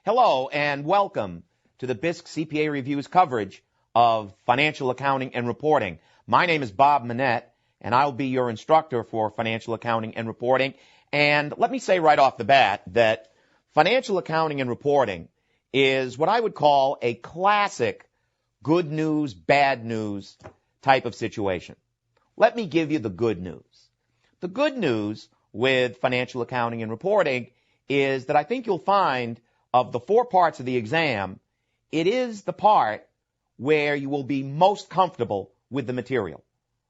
Hello and welcome to the Bisk CPA Review's coverage of financial accounting and reporting. My name is Bob Manette and I'll be your instructor for financial accounting and reporting. And let me say right off the bat that financial accounting and reporting is what I would call a classic good news, bad news type of situation. Let me give you the good news. The good news with financial accounting and reporting is that I think you'll find of the 4 parts of the exam, it is the part where you will be most comfortable with the material.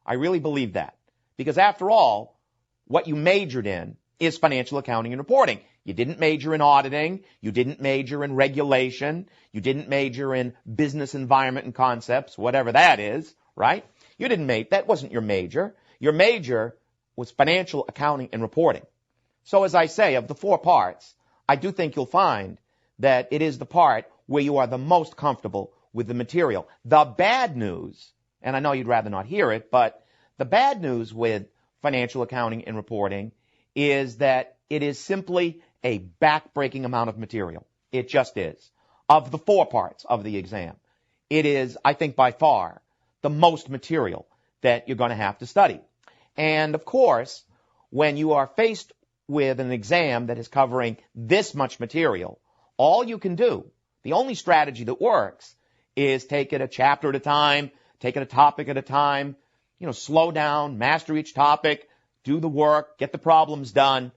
I really believe that. Because after all, what you majored in is financial accounting and reporting. You didn't major in auditing. You didn't major in regulation. You didn't major in business environment and concepts, whatever that is, right? You didn't that wasn't your major. Your major was financial accounting and reporting. So as I say, of the 4 parts, I do think you'll find that it is the part where you are the most comfortable with the material. The bad news, and I know you'd rather not hear it, but the bad news with financial accounting and reporting is that it is simply a back-breaking amount of material. It just is. Of the 4 parts of the exam, it is, I think, by far the most material that you're going to have to study. And of course, when you are faced with an exam that is covering this much material, all you can do, the only strategy that works, is take it a chapter at a time, take it a topic at a time, slow down, master each topic, do the work, get the problems done,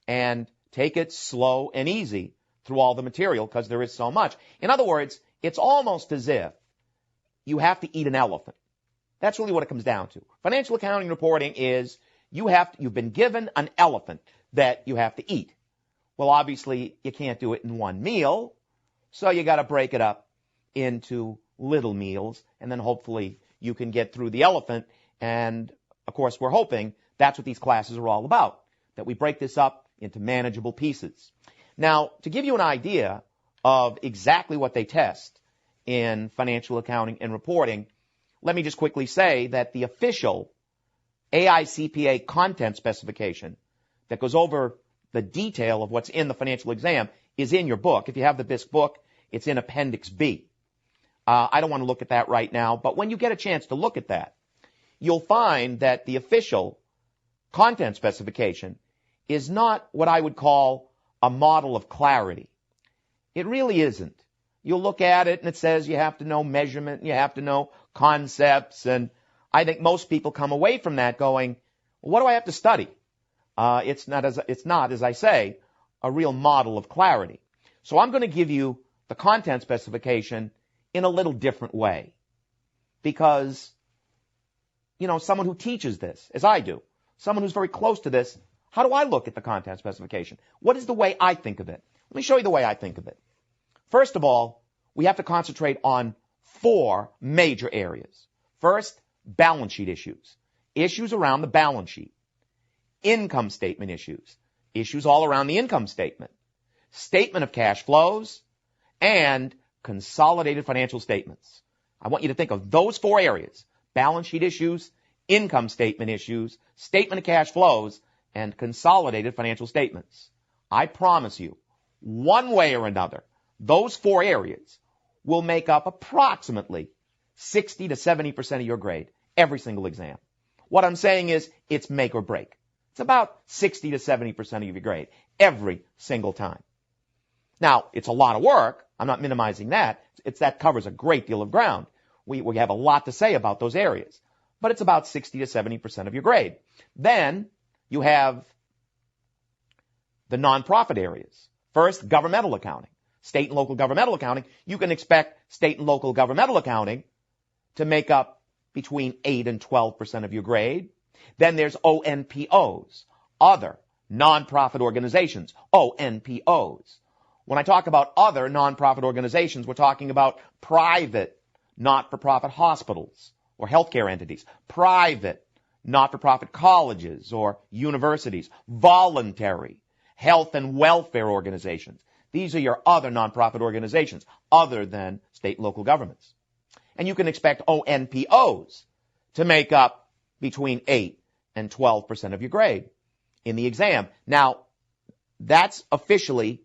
and take it slow and easy through all the material because there is so much. In other words, it's almost as if you have to eat an elephant. That's really what it comes down to. Financial accounting reporting is you've been given an elephant that you have to eat. Well, obviously, you can't do it in one meal, so you got to break it up into little meals, and then hopefully you can get through the elephant. And, of course, we're hoping that's what these classes are all about, that we break this up into manageable pieces. Now, to give you an idea of exactly what they test in financial accounting and reporting, let me just quickly say that the official AICPA content specification that goes over the detail of what's in the financial exam is in your book. If you have the Bisk book, it's in Appendix B. I don't want to look at that right now, but when you get a chance to look at that, you'll find that the official content specification is not what I would call a model of clarity. It really isn't. You'll look at it and it says you have to know measurement, and you have to know concepts, and I think most people come away from that going, well, what do I have to study? It's not, as I say, a real model of clarity. So I'm going to give you the content specification in a little different way. Because, someone who teaches this, as I do, someone who's very close to this, how do I look at the content specification? What is the way I think of it? Let me show you the way I think of it. First of all, we have to concentrate on 4 major areas. First, balance sheet issues. Issues around the balance sheet. Income statement issues. Issues all around the income statement. Statement of cash flows. And consolidated financial statements. I want you to think of those 4 areas. Balance sheet issues, income statement issues, statement of cash flows, and consolidated financial statements. I promise you, one way or another, those 4 areas will make up approximately 60 to 70% of your grade every single exam. What I'm saying is it's make or break. It's about 60 to 70% of your grade every single time. Now, it's a lot of work. I'm not minimizing that. That covers a great deal of ground. We have a lot to say about those areas. But it's about 60 to 70% of your grade. Then you have the nonprofit areas. First, governmental accounting. State and local governmental accounting. You can expect state and local governmental accounting to make up between 8 and 12% of your grade. Then there's ONPOs, other nonprofit organizations, ONPOs. When I talk about other nonprofit organizations, we're talking about private not-for-profit hospitals or healthcare entities, private not-for-profit colleges or universities, voluntary health and welfare organizations. These are your other nonprofit organizations other than state and local governments. And you can expect ONPOs to make up between 8 and 12% of your grade in the exam. Now, that's officially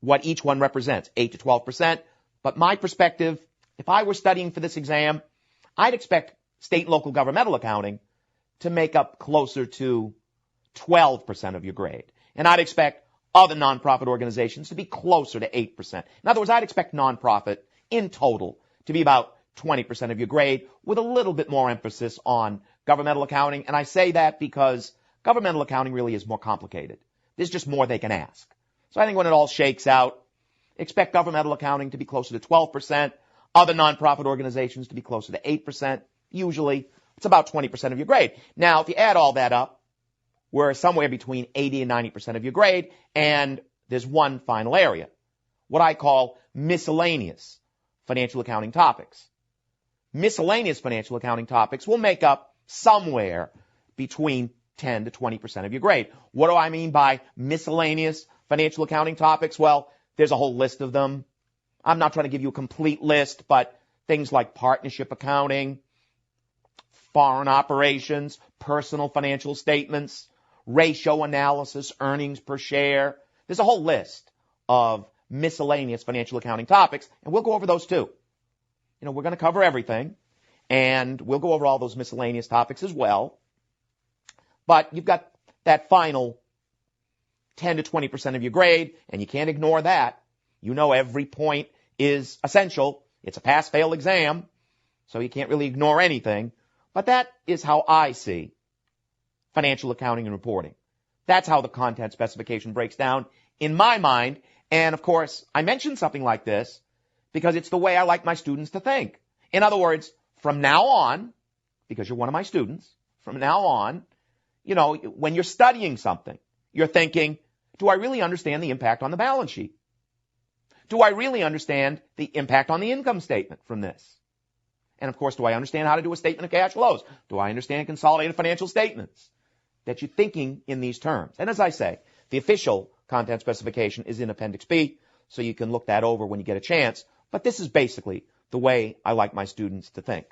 what each one represents, 8 to 12%. But my perspective, if I were studying for this exam, I'd expect state and local governmental accounting to make up closer to 12% of your grade. And I'd expect other nonprofit organizations to be closer to 8%. In other words, I'd expect nonprofit in total to be about 20% of your grade with a little bit more emphasis on governmental accounting. And I say that because governmental accounting really is more complicated. There's just more they can ask. So I think when it all shakes out, expect governmental accounting to be closer to 12%, other nonprofit organizations to be closer to 8%. Usually, it's about 20% of your grade. Now, if you add all that up, we're somewhere between 80 and 90% of your grade, and there's one final area, what I call miscellaneous financial accounting topics. Miscellaneous financial accounting topics will make up somewhere between 10 to 20% of your grade. What do I mean by miscellaneous financial accounting topics? Well, there's a whole list of them. I'm not trying to give you a complete list, but things like partnership accounting, foreign operations, personal financial statements, ratio analysis, earnings per share. There's a whole list of miscellaneous financial accounting topics, and we'll go over those too. We're going to cover everything, and we'll go over all those miscellaneous topics as well. But you've got that final 10 to 20% of your grade, and you can't ignore that. Every point is essential. It's a pass-fail exam, so you can't really ignore anything. But that is how I see financial accounting and reporting. That's how the content specification breaks down in my mind. And of course, I mention something like this because it's the way I like my students to think. In other words, from now on, because you're one of my students, from now on, when you're studying something, you're thinking, do I really understand the impact on the balance sheet? Do I really understand the impact on the income statement from this? And of course, do I understand how to do a statement of cash flows? Do I understand consolidated financial statements? That you're thinking in these terms. And as I say, the official content specification is in Appendix B, so you can look that over when you get a chance. But this is basically the way I like my students to think.